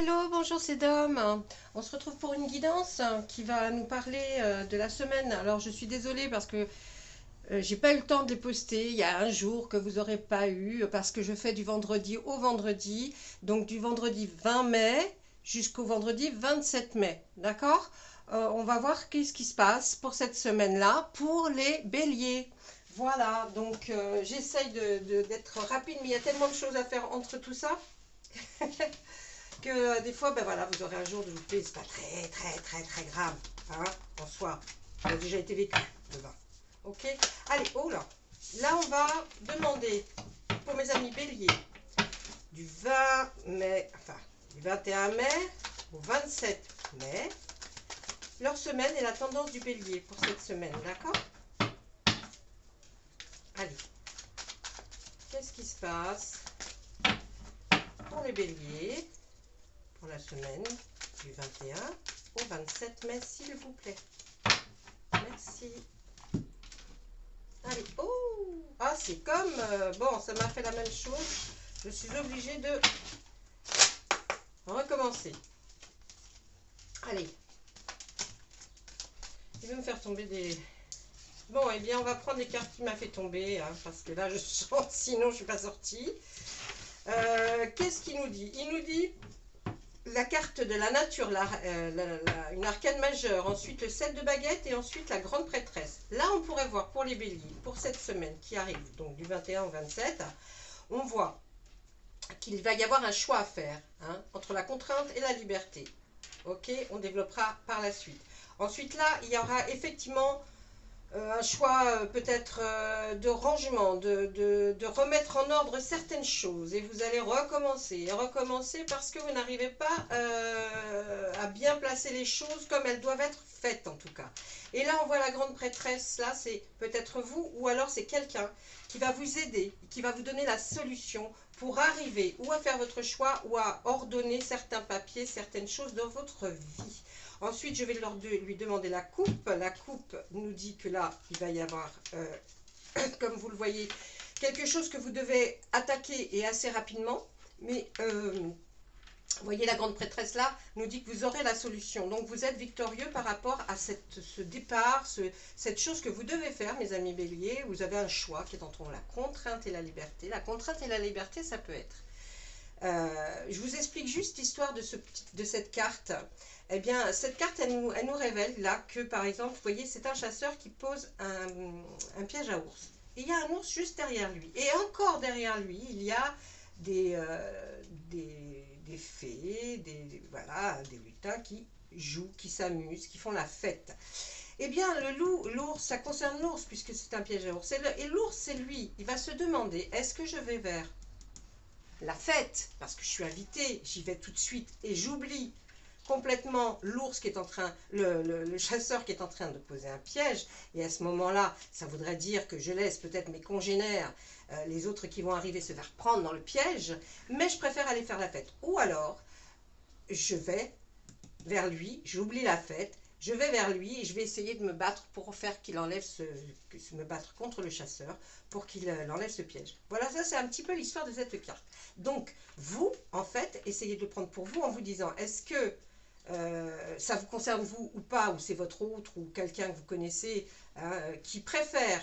Hello, bonjour, c'est Dom. On se retrouve pour une guidance qui va nous parler de la semaine. Alors, je suis désolée parce que j'ai pas eu le temps de les poster. Il y a un jour que vous n'aurez pas eu parce que je fais du vendredi au vendredi. Donc, du vendredi 20 mai jusqu'au vendredi 27 mai. D'accord? On va voir qu'est-ce qui se passe pour cette semaine-là pour les béliers. Voilà, donc j'essaye d'être rapide, mais il y a tellement de choses à faire entre tout ça. Que des fois, ben voilà, vous aurez un jour de vous plaît, c'est pas très grave, hein, en soi. Ça a déjà été vécu, le vin. Ok. Allez, oh là. Là, on va demander pour mes amis béliers du 20 mai, enfin, du 21 mai au 27 mai, leur semaine et la tendance du bélier pour cette semaine, d'accord? Allez. Qu'est-ce qui se passe pour les béliers pour la semaine du 21 au 27 mai, s'il vous plaît. Merci. Allez, oh! Ah, c'est comme... bon, ça m'a fait la même chose. Je suis obligée de recommencer. Allez. Il veut me faire tomber des... Bon, eh bien, on va prendre les cartes qui m'a fait tomber, hein, parce que là, je sens, sinon, je ne suis pas sortie. Qu'est-ce qu'il nous dit? Il nous dit... La carte de la nature, une arcane majeure, ensuite le 7 de baguette et ensuite la grande prêtresse. Là, on pourrait voir pour les béliers, pour cette semaine qui arrive, donc du 21 au 27, on voit qu'il va y avoir un choix à faire hein, entre la contrainte et la liberté. Ok, on développera par la suite. Ensuite, là, il y aura effectivement un choix peut-être de rangement, de remettre en ordre certaines choses et vous allez recommencer et recommencer parce que vous n'arrivez pas à bien placer les choses comme elles doivent être faites en tout cas. Et là on voit la grande prêtresse, là c'est peut-être vous ou alors c'est quelqu'un qui va vous aider, qui va vous donner la solution pour arriver ou à faire votre choix ou à ordonner certains papiers, certaines choses dans votre vie. Ensuite, je vais lui demander la coupe. La coupe nous dit que là, il va y avoir, comme vous le voyez, quelque chose que vous devez attaquer et assez rapidement. Mais, vous voyez, la grande prêtresse là nous dit que vous aurez la solution. Donc, vous êtes victorieux par rapport à ce départ, cette chose que vous devez faire, mes amis béliers. Vous avez un choix qui est entre la contrainte et la liberté. La contrainte et la liberté, ça peut être... je vous explique juste l'histoire de cette carte. Eh bien, cette carte, elle nous révèle là que, par exemple, vous voyez, c'est un chasseur qui pose un piège à ours. Et il y a un ours juste derrière lui. Et encore derrière lui, il y a des fées, voilà, des lutins qui jouent, qui s'amusent, qui font la fête. Eh bien, l'ours, ça concerne l'ours puisque c'est un piège à ours. Et l'ours, c'est lui. Il va se demander, est-ce que je vais vers la fête, parce que je suis invitée, j'y vais tout de suite et j'oublie complètement l'ours qui est en train, le chasseur qui est en train de poser un piège, et à ce moment-là, ça voudrait dire que je laisse peut-être mes congénères, les autres qui vont arriver se faire prendre dans le piège, mais je préfère aller faire la fête. Ou alors, je vais vers lui, j'oublie la fête, je vais vers lui et je vais essayer de me battre pour faire qu'il enlève me battre contre le chasseur pour qu'il enlève ce piège. Voilà, ça c'est un petit peu l'histoire de cette carte. Donc, vous, en fait, essayez de le prendre pour vous en vous disant, est-ce que ça vous concerne vous ou pas, ou c'est votre autre ou quelqu'un que vous connaissez hein, qui préfère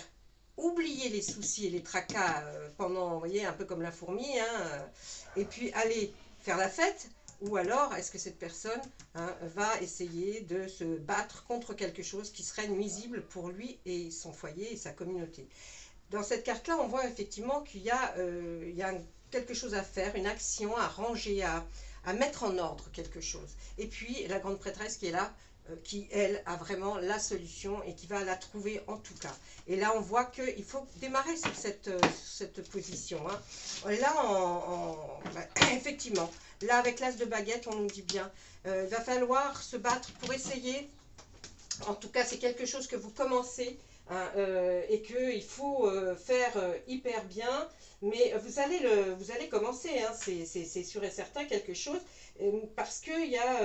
oublier les soucis et les tracas pendant, vous voyez, un peu comme la fourmi, hein, et puis aller faire la fête, ou alors est-ce que cette personne hein, va essayer de se battre contre quelque chose qui serait nuisible pour lui et son foyer et sa communauté. Dans cette carte-là, on voit effectivement qu'il y a, quelque chose à faire, une action à ranger, à mettre en ordre quelque chose. Et puis la grande prêtresse qui est là, qui elle a vraiment la solution et qui va la trouver en tout cas. Et là on voit qu'il faut démarrer sur cette position. Hein. Et là, effectivement, là avec l'as de baguette, on nous dit bien, il va falloir se battre pour essayer, en tout cas c'est quelque chose que vous commencez, hein, et qu'il faut faire hyper bien, mais vous allez commencer, hein, c'est sûr et certain quelque chose, parce qu'il y a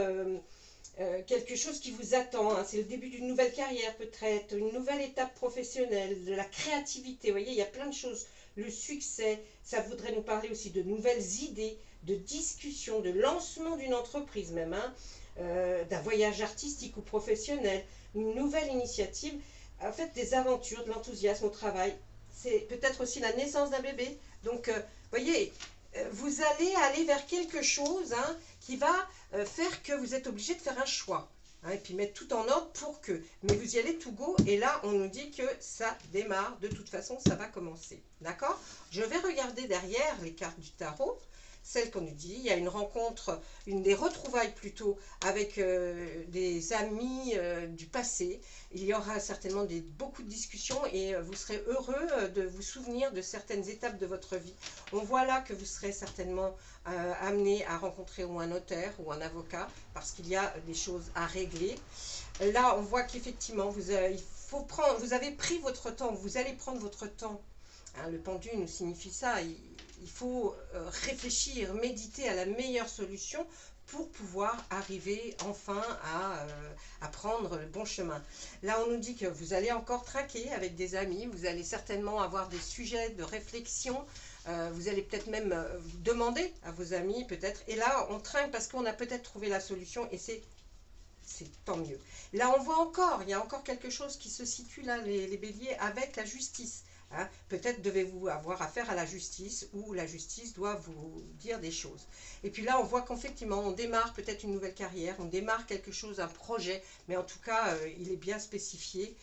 quelque chose qui vous attend, hein. C'est le début d'une nouvelle carrière peut-être, une nouvelle étape professionnelle, de la créativité, vous voyez, il y a plein de choses le succès, ça voudrait nous parler aussi de nouvelles idées, de discussions, de lancement d'une entreprise même, hein, d'un voyage artistique ou professionnel, une nouvelle initiative, en fait des aventures, de l'enthousiasme au travail. C'est peut-être aussi la naissance d'un bébé. Donc, voyez, vous allez aller vers quelque chose, hein, qui va faire que vous êtes obligé de faire un choix. Hein, et puis mettre tout en ordre pour que. Mais vous y allez tout go. Et là, on nous dit que ça démarre. De toute façon, ça va commencer. D'accord? Je vais regarder derrière les cartes du tarot. Celle qu'on nous dit, il y a une rencontre, des retrouvailles plutôt, avec des amis du passé. Il y aura certainement beaucoup de discussions et vous serez heureux de vous souvenir de certaines étapes de votre vie. On voit là que vous serez certainement amené à rencontrer ou un notaire ou un avocat parce qu'il y a des choses à régler. Là, on voit qu'effectivement, vous avez pris votre temps, vous allez prendre votre temps. Hein, le pendule nous signifie ça. Il faut réfléchir, méditer à la meilleure solution pour pouvoir arriver enfin à prendre le bon chemin. Là, on nous dit que vous allez encore trinquer avec des amis, vous allez certainement avoir des sujets de réflexion, vous allez peut-être même demander à vos amis, peut-être. Et là, on trinque parce qu'on a peut-être trouvé la solution et c'est tant mieux. Là, on voit encore, il y a encore quelque chose qui se situe là, les béliers, avec la justice. Hein, peut-être devez-vous avoir affaire à la justice ou la justice doit vous dire des choses. Et puis là, on voit qu'effectivement, on démarre peut-être une nouvelle carrière, on démarre quelque chose, un projet, mais en tout cas, il est bien spécifié.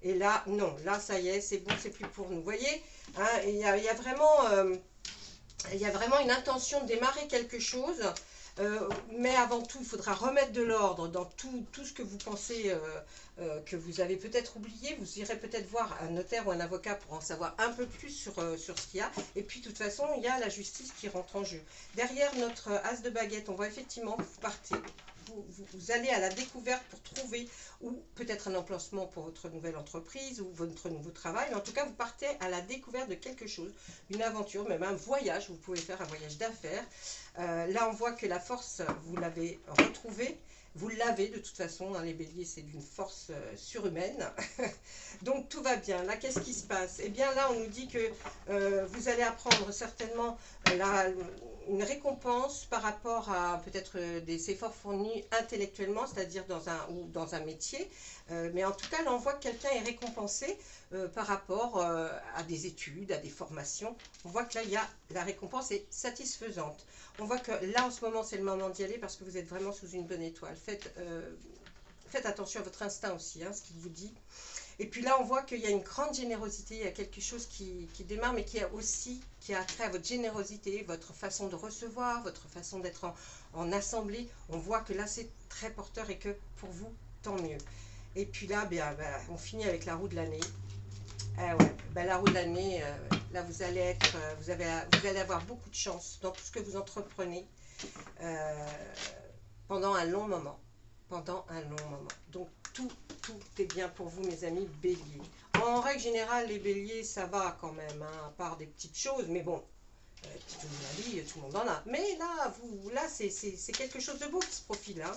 Et là, non, là, ça y est, c'est bon, c'est plus pour nous. Vous voyez, hein, il y a vraiment une intention de démarrer quelque chose. Mais avant tout, il faudra remettre de l'ordre dans tout ce que vous pensez que vous avez peut-être oublié. Vous irez peut-être voir un notaire ou un avocat pour en savoir un peu plus sur ce qu'il y a. Et puis, de toute façon, il y a la justice qui rentre en jeu. Derrière notre as de baguette, on voit effectivement que vous partez. Vous allez à la découverte pour trouver ou peut-être un emplacement pour votre nouvelle entreprise ou votre nouveau travail. Mais en tout cas, vous partez à la découverte de quelque chose, une aventure, même un voyage. Vous pouvez faire un voyage d'affaires. Là, on voit que la force, vous l'avez retrouvée. Vous l'avez de toute façon, hein, les béliers, c'est d'une force surhumaine. Donc tout va bien. Là, qu'est-ce qui se passe? Eh bien là, on nous dit que vous allez apprendre certainement une récompense par rapport à peut-être des efforts fournis intellectuellement, c'est-à-dire dans un métier. Mais en tout cas, là, on voit que quelqu'un est récompensé par rapport à des études, à des formations. On voit que là, la récompense est satisfaisante. On voit que là, en ce moment, c'est le moment d'y aller parce que vous êtes vraiment sous une bonne étoile. Faites attention à votre instinct aussi, hein, ce qu'il vous dit. Et puis là, on voit qu'il y a une grande générosité, il y a quelque chose qui démarre, mais qui a trait à votre générosité, votre façon de recevoir, votre façon d'être en assemblée. On voit que là, c'est très porteur et que pour vous, tant mieux. Et puis là, on finit avec la roue de l'année. La roue de l'année, là, vous allez avoir beaucoup de chance dans tout ce que vous entreprenez pendant un long moment. Donc, tout est bien pour vous, mes amis béliers. En règle générale, les béliers, ça va quand même, hein, à part des petites choses, mais bon, petites choses de la vie, tout le monde en a. Mais là, c'est quelque chose de beau qui se profile, hein.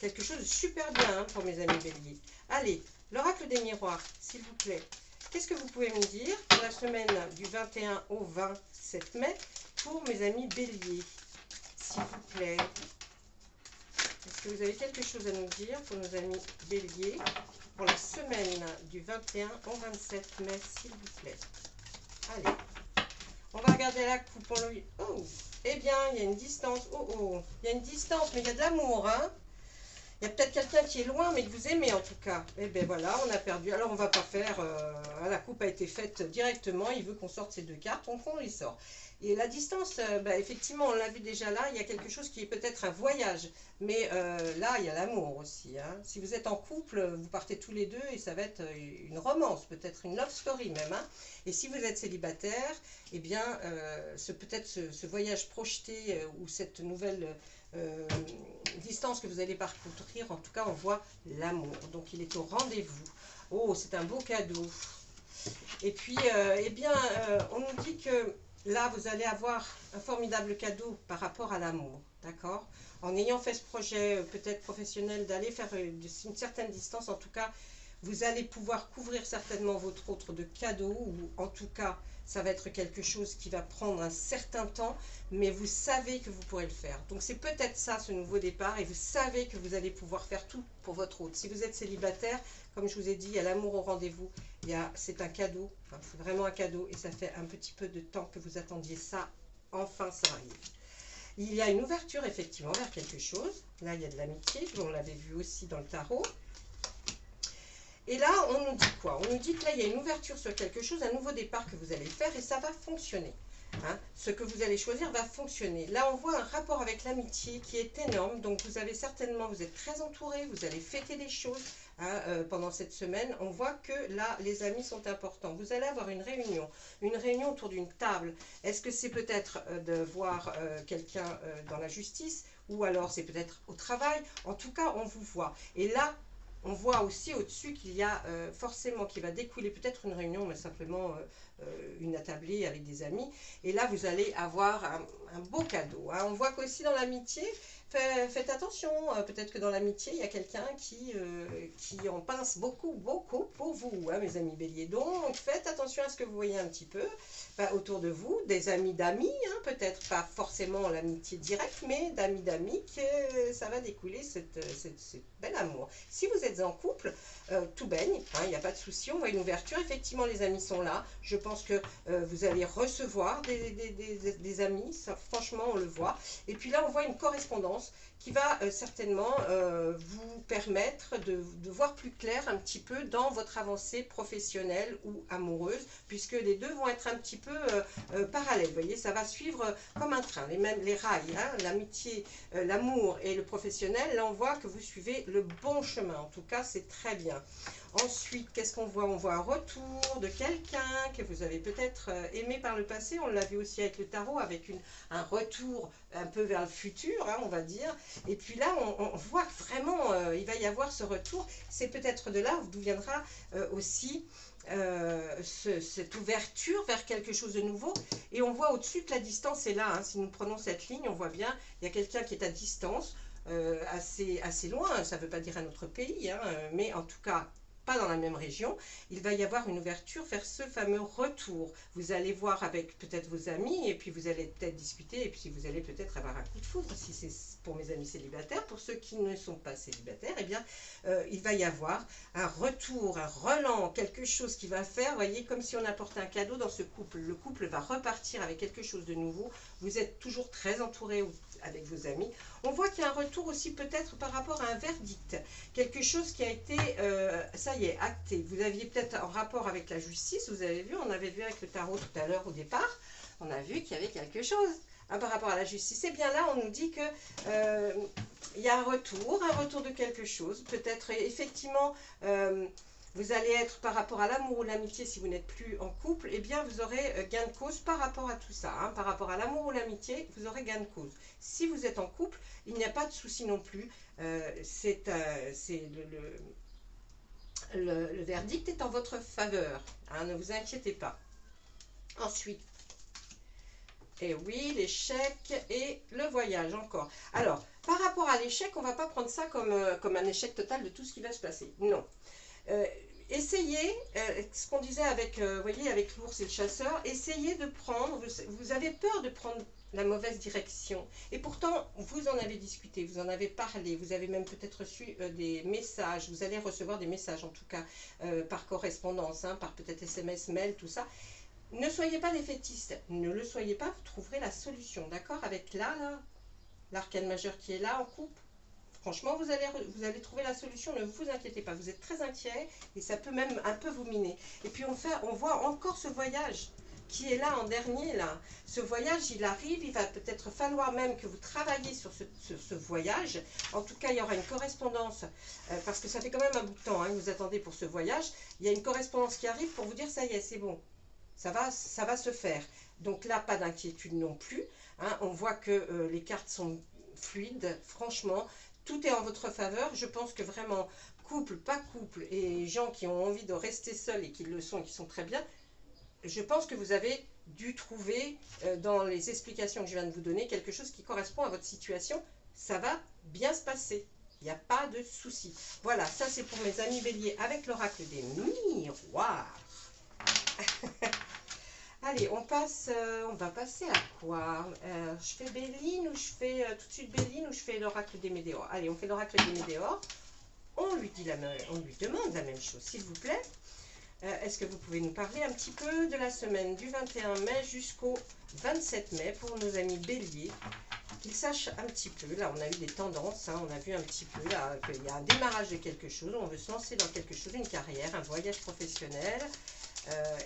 Quelque chose de super bien, hein, pour mes amis béliers. Allez, l'oracle des miroirs, s'il vous plaît. Qu'est-ce que vous pouvez me dire pour la semaine du 21 au 27 mai pour mes amis béliers, s'il vous plaît? Est-ce que vous avez quelque chose à nous dire pour nos amis béliers pour la semaine du 21 au 27 mai, s'il vous plaît? Allez, on va regarder la coupe pour lui. Oh, eh bien, il y a une distance. Il y a une distance, mais il y a de l'amour, hein? Il y a peut-être quelqu'un qui est loin, mais que vous aimez en tout cas. Et bien voilà, on a perdu. Alors on va pas faire... la coupe a été faite directement. Il veut qu'on sorte ces deux cartes, donc on les sort. Et la distance, effectivement, on l'a vu déjà là. Il y a quelque chose qui est peut-être un voyage. Mais là, il y a l'amour aussi, hein. Si vous êtes en couple, vous partez tous les deux et ça va être une romance, peut-être une love story même, hein. Et si vous êtes célibataire, eh bien, peut-être ce voyage projeté ou cette nouvelle... distance que vous allez parcourir, en tout cas on voit l'amour, donc il est au rendez-vous. Oh, c'est un beau cadeau. Et puis on nous dit que là vous allez avoir un formidable cadeau par rapport à l'amour, d'accord, en ayant fait ce projet peut-être professionnel d'aller faire une certaine distance. En tout cas, vous allez pouvoir couvrir certainement votre autre de cadeaux, ou en tout cas ça va être quelque chose qui va prendre un certain temps, mais vous savez que vous pourrez le faire. Donc c'est peut-être ça, ce nouveau départ, et vous savez que vous allez pouvoir faire tout pour votre autre. Si vous êtes célibataire, comme je vous ai dit, il y a l'amour au rendez-vous, c'est un cadeau, enfin, c'est vraiment un cadeau, et ça fait un petit peu de temps que vous attendiez ça, enfin ça arrive. Il y a une ouverture effectivement vers quelque chose, là il y a de l'amitié, on l'avait vu aussi dans le tarot. Et là, on nous dit quoi? On nous dit que là, il y a une ouverture sur quelque chose, un nouveau départ que vous allez faire et ça va fonctionner. Hein, ce que vous allez choisir va fonctionner. Là, on voit un rapport avec l'amitié qui est énorme. Donc, vous avez certainement, vous êtes très entouré, vous allez fêter des choses hein, pendant cette semaine. On voit que là, les amis sont importants. Vous allez avoir une réunion autour d'une table. Est-ce que c'est peut-être de voir quelqu'un dans la justice ou alors c'est peut-être au travail? En tout cas, on vous voit. Et là, on voit aussi au-dessus qu'il y a forcément, qui va découler peut-être une réunion, mais simplement une attablée avec des amis. Et là, vous allez avoir un beau cadeau. Hein. On voit qu'aussi dans l'amitié, faites attention. Peut-être que dans l'amitié, il y a quelqu'un qui en pince beaucoup, beaucoup pour vous, hein, mes amis béliers. Donc, faites attention à ce que vous voyez un petit peu autour de vous. Des amis d'amis, hein, peut-être pas forcément l'amitié directe, mais d'amis d'amis, que ça va découler ce bel amour. Si vous êtes en couple, tout baigne, hein, il n'y a pas de souci, on voit une ouverture. Effectivement, les amis sont là. Je pense que vous allez recevoir des amis, ça, franchement, on le voit. Et puis là, on voit une correspondance qui va certainement vous permettre de voir plus clair un petit peu dans votre avancée professionnelle ou amoureuse, puisque les deux vont être un petit peu parallèles. Vous voyez, ça va suivre comme un train, les rails, hein, l'amitié, l'amour et le professionnel. Là, on voit que vous suivez le bon chemin. En tout cas, c'est très bien. Ensuite, qu'est-ce qu'on voit? On voit un retour de quelqu'un que vous avez peut-être aimé par le passé. On l'a vu aussi avec le tarot, avec un retour un peu vers le futur, hein, on va dire. Et puis là, on voit que vraiment, il va y avoir ce retour. C'est peut-être de là d'où viendra aussi cette ouverture vers quelque chose de nouveau. Et on voit au-dessus que la distance est là. Hein. Si nous prenons cette ligne, on voit bien, il y a quelqu'un qui est à distance, assez loin. Ça ne veut pas dire un autre pays, hein, mais en tout cas, pas dans la même région, il va y avoir une ouverture vers ce fameux retour. Vous allez voir avec peut-être vos amis et puis vous allez peut-être discuter et puis vous allez peut-être avoir un coup de foudre si c'est pour mes amis célibataires. Pour ceux qui ne sont pas célibataires, eh bien, il va y avoir un retour, un relan, quelque chose qui va faire, vous voyez, comme si on apportait un cadeau dans ce couple. Le couple va repartir avec quelque chose de nouveau. Vous êtes toujours très entouré avec vos amis. On voit qu'il y a un retour aussi peut-être par rapport à un verdict. Quelque chose qui a été, ça y est, acté. Vous aviez peut-être un rapport avec la justice, vous avez vu, on avait vu avec le tarot tout à l'heure au départ, on a vu qu'il y avait quelque chose hein, par rapport à la justice. Et bien là, on nous dit que il y a un retour de quelque chose. Peut-être effectivement... vous allez être par rapport à l'amour ou l'amitié, si vous n'êtes plus en couple, eh bien vous aurez gain de cause par rapport à tout ça. Hein. Par rapport à l'amour ou l'amitié, vous aurez gain de cause. Si vous êtes en couple, il n'y a pas de souci non plus. Le verdict est en votre faveur. Hein, ne vous inquiétez pas. Ensuite, et oui, l'échec et le voyage encore. Alors, par rapport à l'échec, on ne va pas prendre ça comme un échec total de tout ce qui va se passer. Non. Essayez, ce qu'on disait avec, voyez, avec l'ours et le chasseur, essayez de prendre, vous avez peur de prendre la mauvaise direction. Et pourtant, vous en avez discuté, vous en avez parlé, vous avez même peut-être reçu des messages, vous allez recevoir des messages en tout cas, par correspondance, hein, par peut-être SMS, mail, tout ça. Ne soyez pas défaitiste, ne le soyez pas, vous trouverez la solution, d'accord? Avec l'arcane majeur qui est là en coupe. Franchement, vous allez trouver la solution, ne vous inquiétez pas. Vous êtes très inquiet et ça peut même un peu vous miner. Et puis on voit encore ce voyage qui est là en dernier. Là. Ce voyage, il arrive, il va peut-être falloir même que vous travailliez sur ce voyage. En tout cas, il y aura une correspondance, parce que ça fait quand même un bout de temps hein, que vous attendez pour ce voyage. Il y a une correspondance qui arrive pour vous dire, ça y est, c'est bon, ça va se faire. Donc là, pas d'inquiétude non plus. Hein. On voit que les cartes sont fluides, franchement. Tout est en votre faveur. Je pense que vraiment, couple, pas couple, et gens qui ont envie de rester seuls et qui le sont et qui sont très bien, je pense que vous avez dû trouver dans les explications que je viens de vous donner quelque chose qui correspond à votre situation. Ça va bien se passer. Il n'y a pas de souci. Voilà, ça c'est pour mes amis béliers avec l'oracle des miroirs. Allez, on va passer à quoi? Je fais Béline ou je fais tout de suite Béline ou je fais l'oracle des Médéors? Allez, on fait l'oracle des Médéors. On lui demande la même chose, s'il vous plaît. Est-ce que vous pouvez nous parler un petit peu de la semaine du 21 mai jusqu'au 27 mai pour nos amis béliers, qu'ils sachent un petit peu, là on a eu des tendances, hein, on a vu un petit peu là qu'il y a un démarrage de quelque chose, on veut se lancer dans quelque chose, une carrière, un voyage professionnel,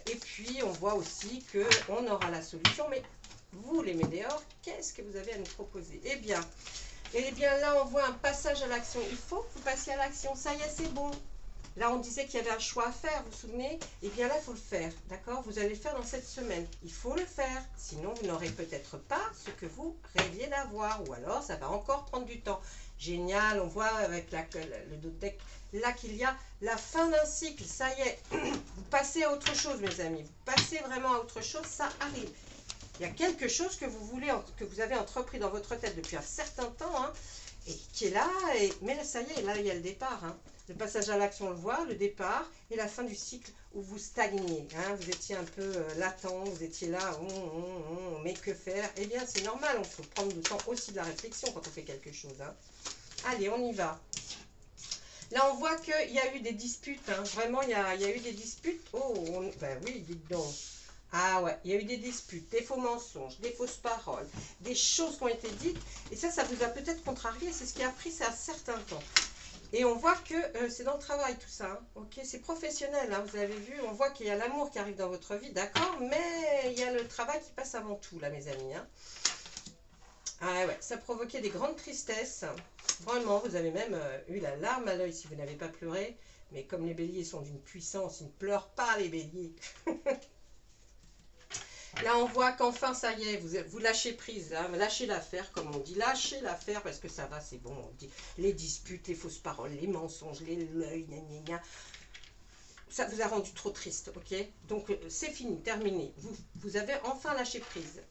et puis on voit aussi qu'on aura la solution, mais vous les Médéors, qu'est-ce que vous avez à nous proposer? Eh bien là on voit un passage à l'action, il faut que vous passiez à l'action, ça y est c'est bon. Là, on disait qu'il y avait un choix à faire, vous vous souvenez? Eh bien là, il faut le faire, d'accord? Vous allez le faire dans cette semaine. Il faut le faire, sinon vous n'aurez peut-être pas ce que vous rêviez d'avoir, ou alors ça va encore prendre du temps. Génial, on voit avec le dos de deck là qu'il y a la fin d'un cycle, ça y est. Vous passez à autre chose, mes amis. Vous passez vraiment à autre chose, ça arrive. Il y a quelque chose que vous avez entrepris dans votre tête depuis un certain temps, hein, et qui est là, mais là, ça y est, là, il y a le départ, hein. Le passage à l'action, on le voit, le départ et la fin du cycle où vous stagnez. Hein, vous étiez un peu latent, vous étiez là, mais que faire? Eh bien, c'est normal, on faut prendre le temps aussi de la réflexion quand on fait quelque chose. Hein. Allez, on y va. Là, on voit qu'il y a eu des disputes. Hein. Vraiment, il y a eu des disputes. Ben oui, dites donc. Ah ouais, il y a eu des disputes, des faux mensonges, des fausses paroles, des choses qui ont été dites. Et ça vous a peut-être contrarié. C'est ce qui a pris ça un certain temps. Et on voit que c'est dans le travail tout ça, hein. Ok, c'est professionnel, hein, vous avez vu, on voit qu'il y a l'amour qui arrive dans votre vie, d'accord, mais il y a le travail qui passe avant tout, là, mes amis. Hein. Ah ouais, ça provoquait des grandes tristesses, vraiment, vous avez même eu la larme à l'œil si vous n'avez pas pleuré, mais comme les béliers sont d'une puissance, ils ne pleurent pas les béliers. Là, on voit qu'enfin, ça y est, vous lâchez prise, hein, lâchez l'affaire, comme on dit, lâchez l'affaire parce que ça va, c'est bon. On dit les disputes, les fausses paroles, les mensonges, l'œil, ça vous a rendu trop triste, ok? Donc, c'est fini, terminé. Vous avez enfin lâché prise.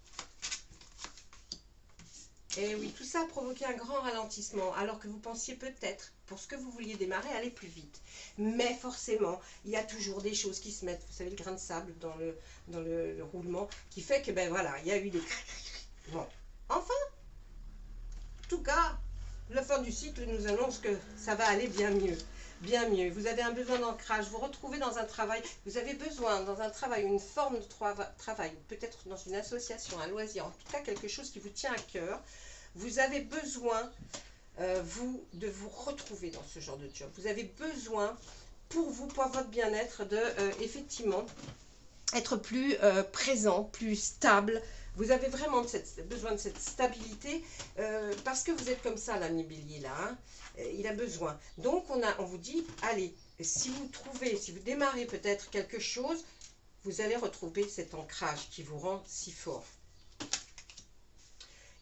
Et oui, tout ça a provoqué un grand ralentissement, alors que vous pensiez peut-être, pour ce que vous vouliez démarrer, aller plus vite. Mais forcément, il y a toujours des choses qui se mettent, vous savez, le grain de sable dans le roulement, qui fait que, ben voilà, il y a eu des... Bon, enfin, en tout cas, la fin du cycle nous annonce que ça va aller bien mieux. Bien mieux. Vous avez un besoin d'ancrage, vous retrouvez dans un travail, vous avez besoin dans un travail, une forme de travail, peut-être dans une association, un loisir, en tout cas quelque chose qui vous tient à cœur. Vous avez besoin, de vous retrouver dans ce genre de job. Vous avez besoin, pour vous, pour votre bien-être, de, effectivement, être plus présent, plus stable. Vous avez vraiment besoin de cette stabilité parce que vous êtes comme ça, l'ami bélier, là. Hein, il a besoin. Donc, on vous dit, allez, si vous démarrez peut-être quelque chose, vous allez retrouver cet ancrage qui vous rend si fort.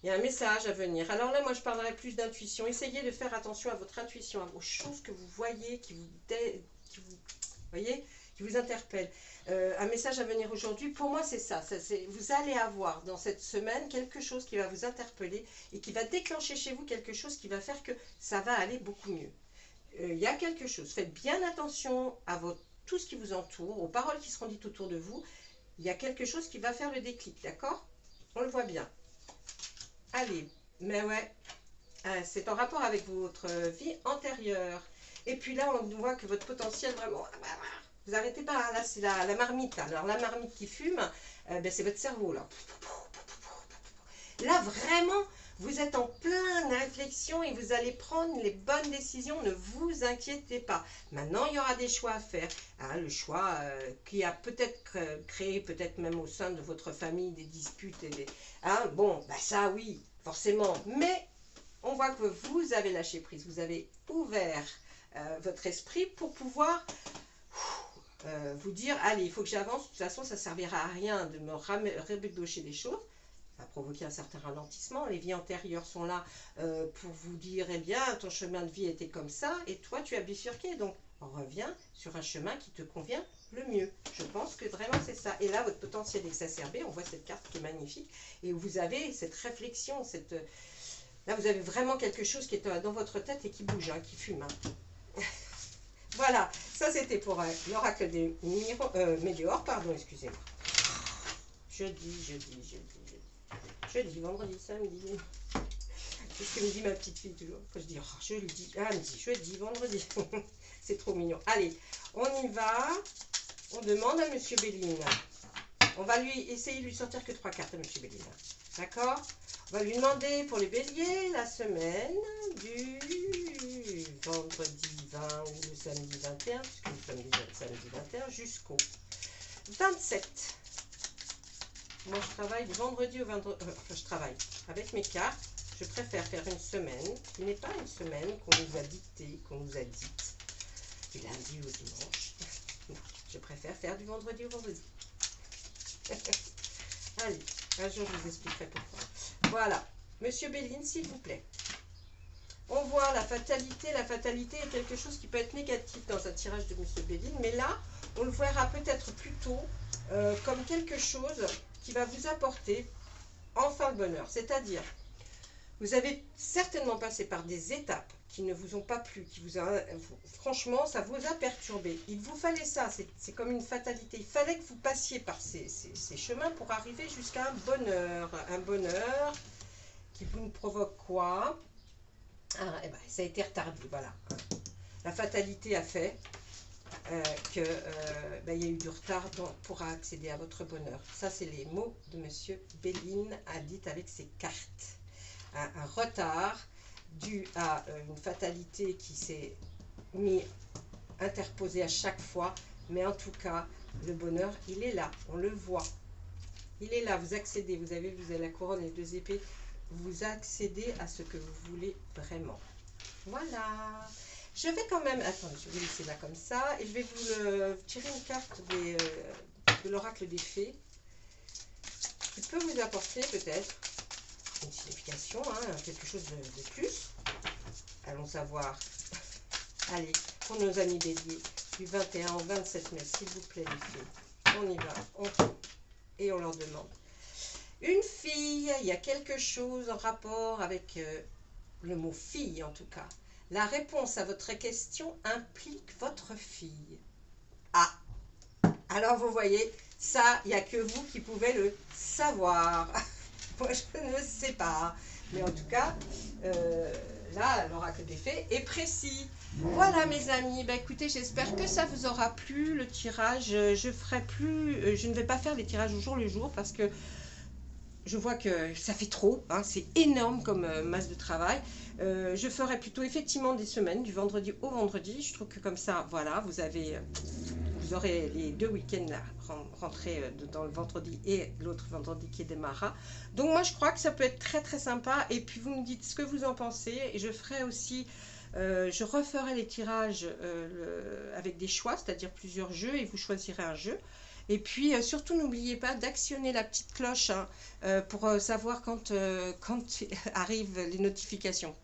Il y a un message à venir. Alors là, moi, je parlerai plus d'intuition. Essayez de faire attention à votre intuition, aux choses que vous voyez, qui vous interpellent. Un message à venir aujourd'hui, pour moi, c'est ça. Vous allez avoir dans cette semaine quelque chose qui va vous interpeller et qui va déclencher chez vous quelque chose qui va faire que ça va aller beaucoup mieux. Il y a quelque chose. Faites bien attention à tout ce qui vous entoure, aux paroles qui seront dites autour de vous. Il y a quelque chose qui va faire le déclic, d'accord? On le voit bien. Allez, mais ouais, c'est en rapport avec votre vie antérieure. Et puis là, on voit que votre potentiel, vraiment, vous n'arrêtez pas, hein, là c'est la marmite. Alors la marmite qui fume, ben, c'est votre cerveau, là. Là, vraiment, vous êtes en pleine réflexion et vous allez prendre les bonnes décisions, ne vous inquiétez pas. Maintenant, il y aura des choix à faire. Hein, le choix qui a peut-être créé, peut-être même au sein de votre famille, des disputes. Hein, bon, bah ça oui, forcément. Mais on voit que vous avez lâché prise, vous avez ouvert votre esprit pour pouvoir vous dire, allez, il faut que j'avance. De toute façon, ça ne servira à rien de me rabédocher des choses. Ça va provoquer un certain ralentissement. Les vies antérieures sont là pour vous dire, eh bien, ton chemin de vie était comme ça, et toi, tu as bifurqué. Donc, on revient sur un chemin qui te convient le mieux. Je pense que vraiment, c'est ça. Et là, votre potentiel exacerbé, on voit cette carte qui est magnifique, et vous avez cette réflexion, là, vous avez vraiment quelque chose qui est dans votre tête et qui bouge, hein, qui fume. Hein. Voilà, ça, c'était pour l'oracle des Médéors, pardon, excusez-moi. jeudi, vendredi, samedi. C'est ce que me dit ma petite fille toujours. Quand je dis oh, jeudi, elle me dit jeudi, vendredi. C'est trop mignon. Allez, on y va. On demande à Monsieur Béline. On va lui essayer de lui sortir que 3 cartes à Monsieur Béline. D'accord? On va lui demander pour les béliers la semaine du vendredi 20 ou le samedi 21, puisque nous sommes déjà le samedi 21, jusqu'au 27. Moi, je travaille du vendredi au vendredi. Enfin, je travaille avec mes cartes. Je préfère faire une semaine qui n'est pas une semaine qu'on nous a dictée, qu'on nous a dite du lundi au dimanche. Non, je préfère faire du vendredi au vendredi. Allez, un jour je vous expliquerai pourquoi. Voilà, Monsieur Béline, s'il vous plaît. On voit la fatalité. La fatalité est quelque chose qui peut être négatif dans un tirage de Monsieur Béline, mais là, on le verra peut-être plutôt comme quelque chose qui va vous apporter enfin le bonheur. C'est-à-dire, vous avez certainement passé par des étapes qui ne vous ont pas plu, franchement, ça vous a perturbé. Il vous fallait ça, c'est comme une fatalité. Il fallait que vous passiez par ces chemins pour arriver jusqu'à un bonheur. Un bonheur qui vous provoque quoi? Eh ben, ça a été retardé, voilà. La fatalité a fait qu'il y a eu du retard pour accéder à votre bonheur. Ça, c'est les mots de Monsieur Béline, a dit avec ses cartes. Un retard dû à une fatalité qui s'est interposée à chaque fois. Mais en tout cas, le bonheur, il est là, on le voit. Il est là, vous accédez, vous avez la couronne et les 2 épées. Vous accédez à ce que vous voulez vraiment. Voilà. Je vais quand même... Attendez, je vais laisser là comme ça. Et je vais vous tirer une carte de l'oracle des fées. Qui peut vous apporter peut-être une signification, hein, quelque chose de plus. Allons savoir. Allez, pour nos amis béliers, du 21 au 27 mai, s'il vous plaît, les filles. On y va, on tourne et on leur demande. Une fille, il y a quelque chose en rapport avec le mot fille en tout cas. La réponse à votre question implique votre fille. Ah, alors vous voyez, ça, il n'y a que vous qui pouvez le savoir. Moi, je ne sais pas. Mais en tout cas, là, l'oracle des fées est précis. Voilà, mes amis. Bah, écoutez, j'espère que ça vous aura plu, le tirage. Je ne vais pas faire les tirages au jour le jour parce que je vois que ça fait trop. Hein, c'est énorme comme masse de travail. Je ferai plutôt effectivement des semaines, du vendredi au vendredi. Je trouve que comme ça, voilà, vous aurez les 2 week-ends rentrés dans le vendredi et l'autre vendredi qui démarrera. Donc moi je crois que ça peut être très très sympa. Et puis vous me dites ce que vous en pensez. Et je ferai aussi, je referai les tirages avec des choix, c'est-à-dire plusieurs jeux et vous choisirez un jeu. Et puis surtout n'oubliez pas d'actionner la petite cloche hein, pour savoir quand arrivent les notifications.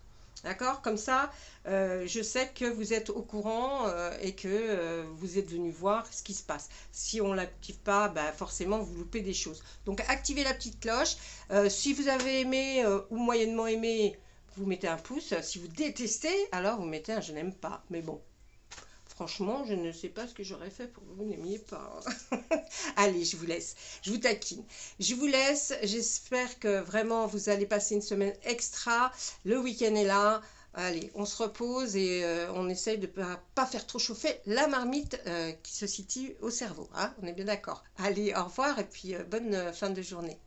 D'accord? Comme ça, je sais que vous êtes au courant et que vous êtes venu voir ce qui se passe. Si on ne l'active pas, bah, forcément, vous loupez des choses. Donc, activez la petite cloche. Si vous avez aimé ou moyennement aimé, vous mettez un pouce. Si vous détestez, alors vous mettez un je n'aime pas. Mais bon, franchement, je ne sais pas ce que j'aurais fait pour que vous n'aimiez pas. Allez, je vous laisse. Je vous taquine. Je vous laisse. J'espère que vraiment vous allez passer une semaine extra. Le week-end est là. Allez, on se repose et on essaye de ne pas faire trop chauffer la marmite qui se situe au cerveau. Hein, on est bien d'accord. Allez, au revoir et puis bonne fin de journée.